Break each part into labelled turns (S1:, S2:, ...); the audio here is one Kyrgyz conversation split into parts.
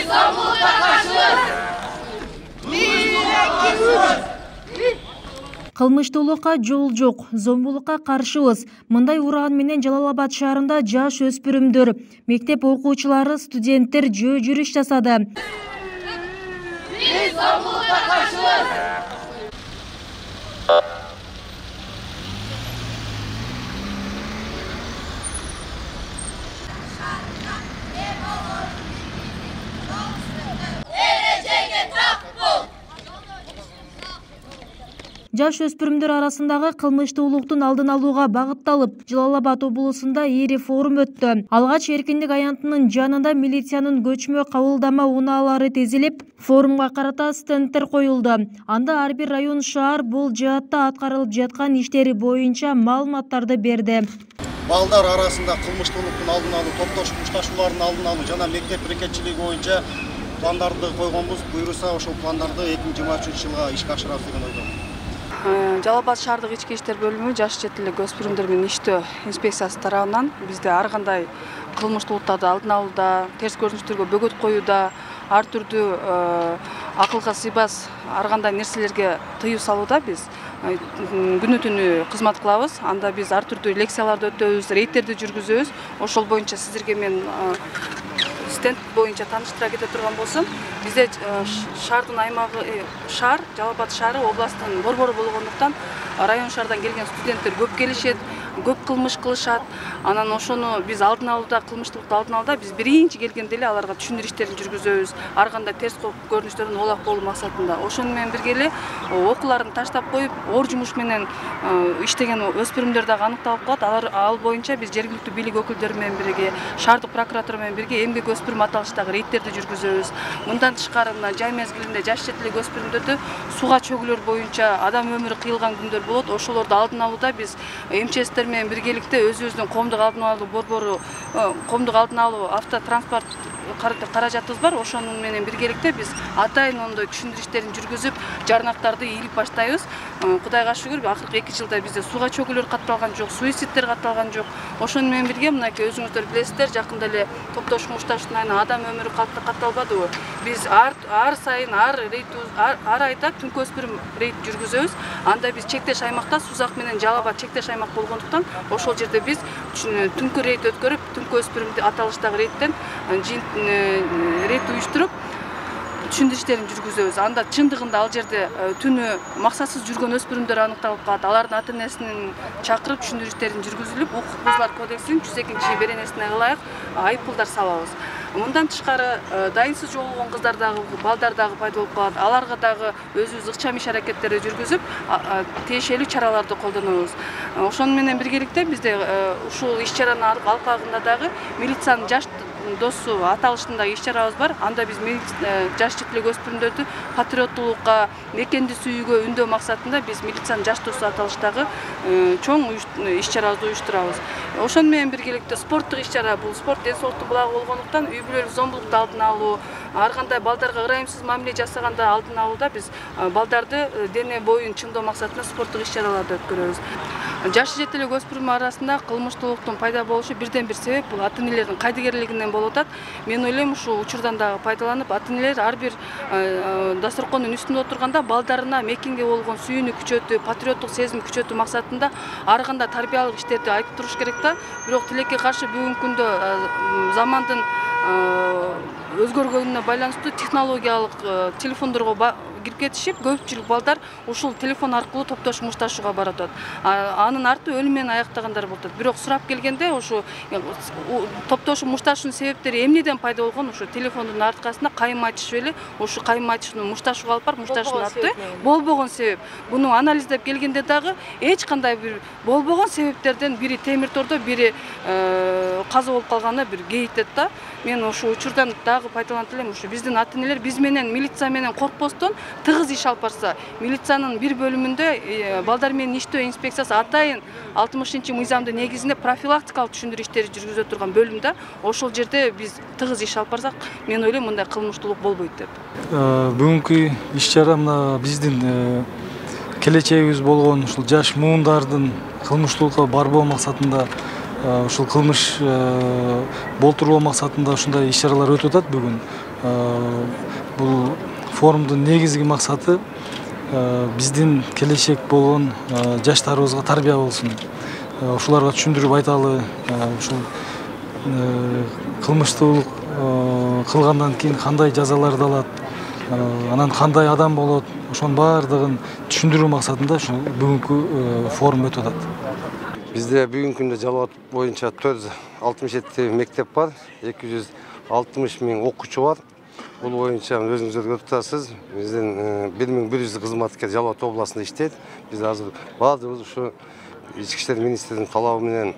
S1: зомбулукка каршыбыз.
S2: Кылмыштуулукка жол жок, зомбулукка каршыбыз. Мындай уран менен Жалал Абад шаарында жаш өспүрүмдөр, мектеп окуучулары, студенттер жөө жүрүш жасады.
S1: Биз зомбулукка каршыбыз.
S2: Жаш өспүрүмдөр арасындагы кылмыштуулуктун алдын алууга багытталып, Жалал Абад облусунда ири форум өттү. Алгач эркиндик аянтынын жанында милициянын көчмө кабылдама унаалары тезилип, форумга карата стендтер коюлду. Анда ар бир район, шаар бул жаатта аткарылып жаткан иштери боюнча маалыматтарды берди.
S3: Балдар арасында кылмыштуулуктун алдын алуу, топтошуп мушташуулардын алдын алуу жана мектеп берекетчилиги боюнча пландарды койгонбуз. Буюрса ошол пландарды 2023 жылга ишке ашырабыз деген ойдомун.
S4: Жалал Абад шаардык ички иштер бөлүмү жаш четилдик өспүрүмдөр менен иштөө инспекциясы тарабынан бизде ар кандай кылмыштуулуктарды алдын алууда, терс көрүнүштөргө бөгөт коюуда, ар түрдүү акылга сыйбас ар кандай нерселерге тыюу салууда биз күнү түнү кызмат кылабыз. Анда биз ар түрдүү лекцияларды өтөбүз, рейдтерди жүргүзөбүз. Ошол боюнча сиздерге мен стенд боюнча тааныштыра кете турган болсом, бизде шаардын аймагы шаар, Жалал Абад шаары областтын борбору болгондуктан район шаардан келген студенттер көп келишет, көп кылмыш кылышат. Анан ошону биз алдын алууда, кылмыштуулукту алдын алууда биз биринчи келгенде эле аларга түшүндүрүү иштерин жүргүзөбүз. Ар кандай терс көрүнүштөрдөн оолак болуу максатында. Ошону менен бирге эле окууларын таштап коюп, оор жумуш менен иштеген өспүрүмдөр дагы аныкталып калат. Ал боюнча биз жергиликтүү бийлик өкүлдөрү менен бирге, шаардык прокуратура менен бирге эмгек өспүрүм аталыштагы рейдтерди жүргүзөбүз. Мындан тышкары мына жай мезгилинде жаш четилдик өспүрүмдөрдү сууга чөгүүлөр боюнча адам өмүрү кыйылган күндөр болот. Ошолорду алдын алууда биз МЧСтер менен биргеликте өзүбүздүн коомдук алдын алуу борбору, коомдук алдын алуу автотранспорт каражатыбыз бар. Ошону менен биргеликте биз атайын ондой түшүндүрүү иштерин жүргүзүп, жарнактарды ийилип баштайбыз. Кудайга шүгүр, акыркы 2 жылда бизде сууга чөгүүлөр катталган жок, суицидтер катталган жок. Ошону менен бирге мынакей өзүңүздөр билесиздер, жакында эле топтошуп мушташуудан айынан адам өмүрү катталбадыбы? Биз ар сайын ар айда түнкү өспүрүм рейд жүргүзөбүз. Анда биз чектеш аймакта Сузак менен Жалал Абад чектеш аймак болгондуктан ошол жерде биз түнкү рейд өткөрүп, түнкү өспүрүм аталыштагы рейдтен рейд уюштуруп түшүндүрүү иштерин жүргүзөбүз. Анда чындыгында ал жерде түнү максатсыз жүргөн өспүрүмдөр аныкталып калат. Алардын ата-энесин чакырып түшүндүрүү иштерин жүргүзүлүп, укук бузуулар кодексинин 102 беренесине ылайык айыппулдар салабыз. Мындан тышкары дайынсыз жоголгон кыздар дагы, балдар дагы пайда болуп калат. Аларга дагы өзүбүз ыкчам иш аракеттерди жүргүзүп, тиешелүү чараларды колдонобуз. Ошону менен биргеликте бизде ушул иш-чаранын алкагында дагы милициянын жаш досу аталышындагы иш-чарабыз бар. Анда биз жаш четилдик өспүрүмдөрдү патриоттуулукка, мекенди сүйүүгө үндөө максатында биз милициянын жаш досу аталыштагы чоң иш-чарабызды уюштурабыз. Ошону менен биргеликте спорттук иш-чара, бул спорт ден соолуктун булагы болгондуктан үй бүлөлүк зомбулукту алдын алуу, ар кандай балдарга ырайымсыз мамиле жасаганда алдын алууда биз балдарды дене боюн чыңдоо максатында спорттук иш-чараларды өткөрөбүз. Жаш четилдик өспүрүм арасында кылмыштуулуктун пайда болушу бирден бир себеп бул ата-энелердин кайдыгерлигинен болуп атат. Мен ойлойм, ушул учурдан дагы пайдаланып, ата-энелер ар бир дасторкондун үстүндө отурганда балдарына мекенге болгон сүйүүнү күчөтүү, патриоттук сезим күчөтүү максатында ар кандай тарбиялык иштерди айтып туруш керек да. Бирок тилекке каршы бүгүнкү күндө замандын өзгөргөнүнө байланыштуу технологиялык телефондорго кирип кетишип, көпчүлүк балдар ушул телефон аркылуу топтошуп мушташууга барып атат. Анын арты өлүм менен аяктагандар болуп атат. Бирок сурап келгенде ушу топтошуп мушташуунун себептери эмнеден пайда болгон? Ушу телефондун арткасында кайым айтышып эле, ушу кайым айтышууну мушташууга алып барып, мушташуунун аты болбогон себеп. Буну анализдеп келгенде дагы эч кандай бир болбогон себептерден бири темир тордо, бири каза болуп калганына бир кейитет да. Мен ушу учурдан дагы пайдаланып элем, ушу биздин ата-энелер биз менен милиция менен коркпостон тыгыз иш алып барса, милициянын бир бөлүмүндө балдар менен иштөө инспекциясы атайын 60-мыйзамдын негизинде профилактикалык түшүндүрүү иштери жүргүзө турган бөлүм да. Ошол жерде биз тыгыз иш алып барсак, мен ойлойм мындай кылмыштуулук болбойт деп.
S5: Бүгүнкү иш-чара мына биздин келечегибиз болгон ушул жаш муундардын кылмыштуулукка барбоо максатында ушул кылмыш болтуруу максатында ушундай иш-чаралар өтүп атат бүгүн. Бул форумдун негизги максаты биздин келечек болгон жаштарыбызга тарбия болсун. Ушуларга түшүндүрүп айталы, ушул кылмыштуулук кылгандан кийин кандай жазаларды алат, анан кандай адам болот, ошонун баардыгын түшүндүрүү максатында ушул бүгүнкү форум өтүп атат.
S6: Bizde бүгүнкү күндө Жалал Абад боюнча 467 мектеп бар, 260 миң окуучу бар. Бул боюнча өзүңүздөр көрүп турасыз, биздин 1100 кызматкер Жалал Абад областында иштейт. Биз азыр баардыгыбыз ушу Ички иштер министринин талабы менен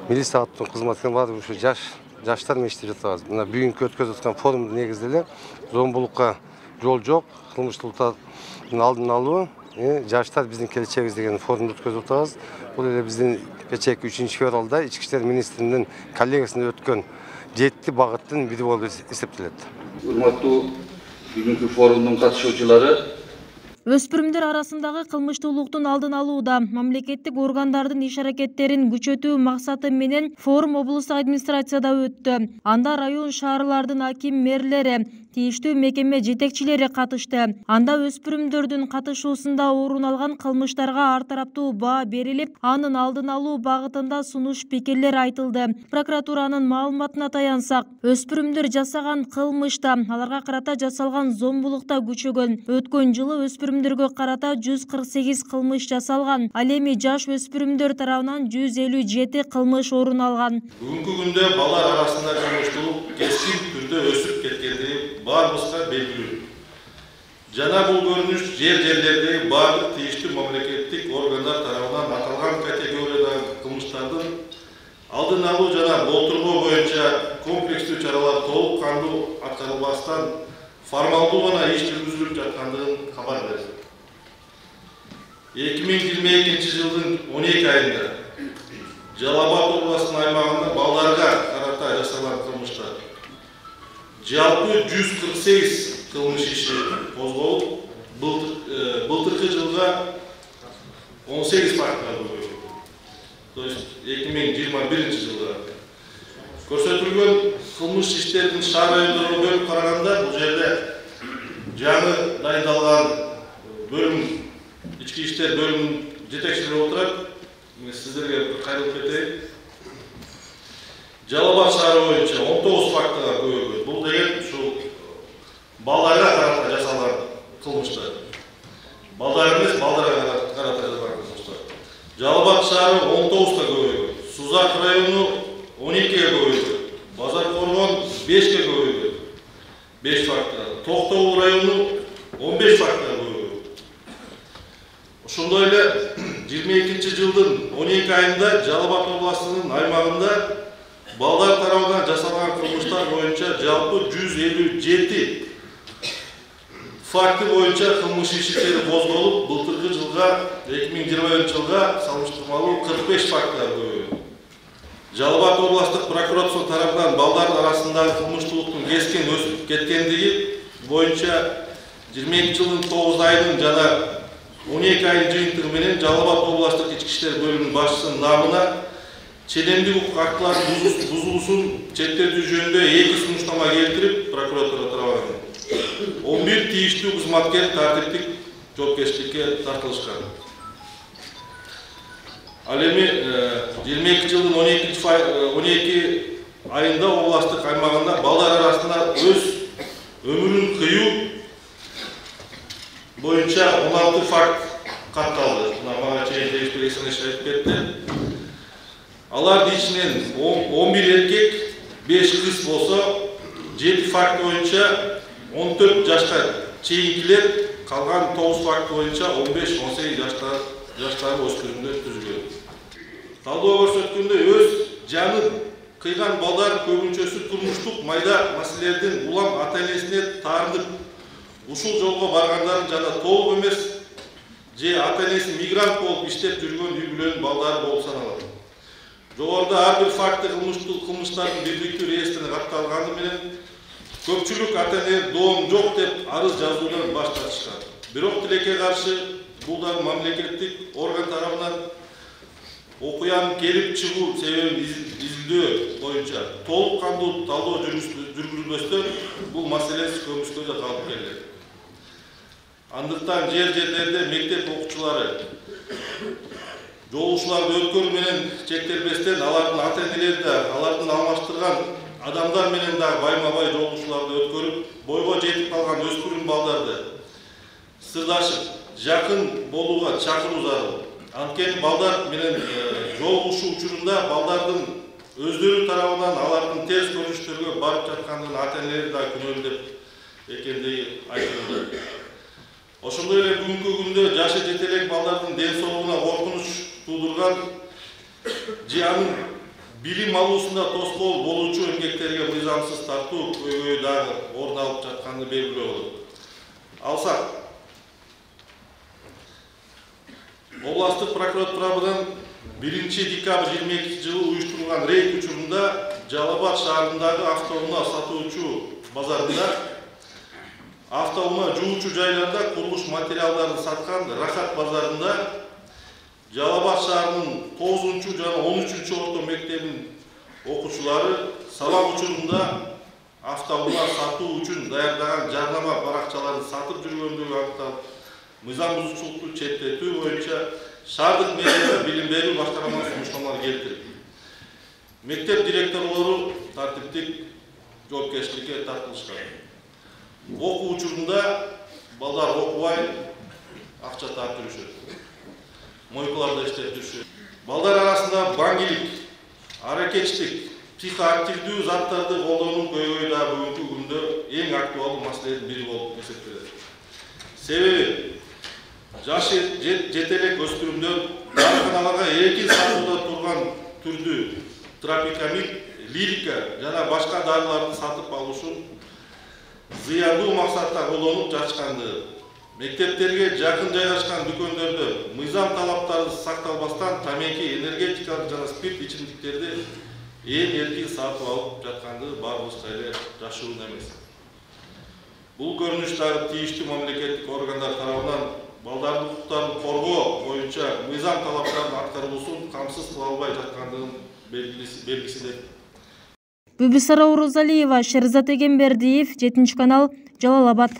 S6: милиция аттуу кызматкер баардыгы ушу жаштар менен иштеп жатабыз. Мына бүгүнкү өткөзүп аткан форумдун негизинде эле зомбулукка жол жок, кылмыштуулуктардын алдын алуу, жаштар биздин келечегибиз деген форумду өткөзүп атабыз. Бул эле биздин кечээки 3-февралда Ички иштер министринин коллегиясында өткөн 7 багыттын бири болуп эсептелет.
S7: Урматтуу бүгүнкү форумдун катышуучулары,
S2: Өспүрүмдөр арасындагы кылмыштуулуктун алдын алууда мамлекеттик органдардын иш-аракеттерин күчөтүү максаты менен форум облустук администрацияда өттү. Анда район шаарлардын аким мэрлери, тийиштүү мекеме жетекчилери катышты. Анда өспүрүмдөрдүн катышуусунда орун алган кылмыштарга ар тараптуу баа берилип, анын алдын алуу багытында сунуш пикирлер айтылды. Прокуратуранын маалыматына таянсак, өспүрүмдөр жасаган кылмышта, аларга карата жасалган зомбулукта күчөгөн. Өткөн жылы өспүрүмдөргө карата 148 кылмыш жасалган. Ал эми жаш өспүрүмдөр тарабынан 157 кылмыш орун алган.
S8: Бүгүнкү күндө балдар арасында кылмыштуулук кескин түрдө өсүп кеткендиги баарыбызга белгилүү. Жана бул көрүнүш жерлердеги бардык тийиштүү мамлекеттик органдар тарабынан аталган категориядагы кылмыштардын алдын алуу жана болтургоо боюнча комплекстүү чаралар толук кандуу аткарылбастан формалдуу гана иш жүргүзүлүп жаткандыгын кабар берди. 2022 жылдын 12 айында Жалал Абад областынын аймагында балдарга карата жасалган кылмыштар жалпы 148 кылмыш иши козголуп, былтыркы жылга 18 фактыга көбөйдү. То есть 2021 жылда көрсөтүлгөн кылмыш иштердин шаар райондорго бөлүп караганда бул жерде жаңы дайындалган бөлүм, ички иштер бөлүмүнүн жетекчилери отурат. Мен сиздерге кайрылып кетейин. Жалал Абад шаары боюнча 19 фактыга көбөйгөн. Бул деген ушул балдарга карата жасалган кылмыштар. Балдар эмес, балдарга карата жасалган кылмыштар. Жалал Абад шаары 19га көбөйгөн. Сузак району 12ге көбөйгөн. Базар Коргон 5ге көбөйгөн. 5 фактыга. Токтогул району 15 фактыга көбөйгөн. Ошондой эле 22 жылдын 12 айында Жалал Абад областынын аймагында балдар тарабынан жасалган кылмыштар боюнча жалпы 157 факты боюнча кылмыш иштери козголуп, былтыркы жылга 2020 жылга салыштырмалуу 45 фактыга көбөйгөн. Жалал Абад областык прокуратура тарабынан балдар арасындагы кылмыштуулуктун кескин өсүп кеткендиги боюнча 22 жылдын 9 айынын жана 12 айын жыйынтыгы менен Жалал Абад областык ички иштер бөлүмүнүн башчысынын намына ченемдик укук актыларын бузулуусун чектетүү жөнүндө 2 сунуштама келтирип, прокуратура тарабынан 11 тийиштүү кызматкер тартиптик жоопкерчиликке тартылышкан. Ал эми 22 жылдын 12 айында областык аймагында балдар арасында өз өмүрүн кыюу боюнча 16 факт катталды. Мага чейин экспертиза айтып кетти. Алардын ичинен 11 эркек, 5 кыз болсо, 7 факт боюнча 14 жашка чейинкилер, калган 9 факт боюнча 15-18 жаштагы өспүрүмдөр түзүлгөн. Талдоо көрсөткөндөй өз жанын кыйган балдар көбүнчөсү турмуштук майда маселелердин улам ата-энесине таарынып, ушул жолго баргандарын жана толук эмес же ата-энеси мигрант болуп иштеп жүргөн үй бүлөнүн балдары болуп саналат. Жогоруда ар бир факты кылмыштардын бирликтүү реестрине катталганы менен көпчүлүк ата-энелер доом жок деп арыз жазуудан баш тартышкан. Бирок тилекке каршы бул да мамлекеттик орган тарабынан окуянын келип чыгуу себебин изилдөө боюнча толук кандуу талдоо жүргүзбөстөн бул маселе көмүскөдө калып келет. Андыктан жер жерлерде мектеп окуучулары жолугушууларды өткөрүү менен чектелбестен алардын ата-энелери да алардын алмаштырган адамдар менен да байма-бай жолугушууларды өткөрүп, бойго жетип калган өспүрүм балдарды сырдашып, жакын болууга чакыруу зарыл. Анткени балдар менен жолугушуу учурунда балдардын өздөрү тарабынан алардын терс көрүнүштөргө барып жаткандыгын ата-энелери да күнөөлөп экендиги айтылды. Ошондой эле бүгүнкү күндө жашы жете элек балдардын ден соолугуна коркунуч туудурган же анын билим алуусунда тоскоол болуучу эмгектерге мыйзамсыз тартуу көйгөйү дагы орун алып жатканын белгилөө болот. Алсак, областык прокуратурабынан 1 декабрь 22 жылы уюштурулган рейд учурунда Жалал Абад шаарындагы автоунаа сатуучу базарында автоунаа жуучу жайларда курулуш материалдарын саткан Рахат базарында Жалал Абад шаарынын 9 жана 13 орто мектебинин окуучулары сабак учурунда автоунаа сатуу үчүн даярдаган жарнама баракчаларын сатып жүргөндүгү аныкталып, мыйзам бузуучулукту четтетүү боюнча шаардык мэрия билим берүү башкармасына сунуштамалар келтирип, мектеп директорлору тартиптик жоопкерчиликке тартылышкан. Окуу учурунда балдар окубай акча таап жүрүшөт. Мойкаларда иштеп жүрүшөт. Балдар арасында баңгилик, аракетчилик, психоактивдүү заттарды колдонуу көйгөйү да бүгүнкү күндө эң актуалдуу маселенин бири болуп эсептелет. Себеби жашы жете элек өспүрүмдөр дарыканаларга эркин сатууда турган түрдүү тропикамид, лирика жана башка дарыларды сатып алышын зыяндуу максатта колдонуп жатышкандыгы, мектептерге жакын жайгашкан дүкөндөрдө мыйзам талаптары сакталбастан тамеки, энергетикалык жана спирт ичимдиктерди эң эркин сатып алып жаткандыгы баарыбызга эле жашыруун эмес. Бул көрүнүш дагы тийиштүү мамлекеттик органдар тарабынан балдардын укуктарын коргоо боюнча мыйзам талаптарынын аткарылуусун камсыз кыла албай жаткандыгынын белгиси.
S2: Бүбүсара Орозалиева, Шерзат Эгембердиев, 7 канал, Жалал Абад.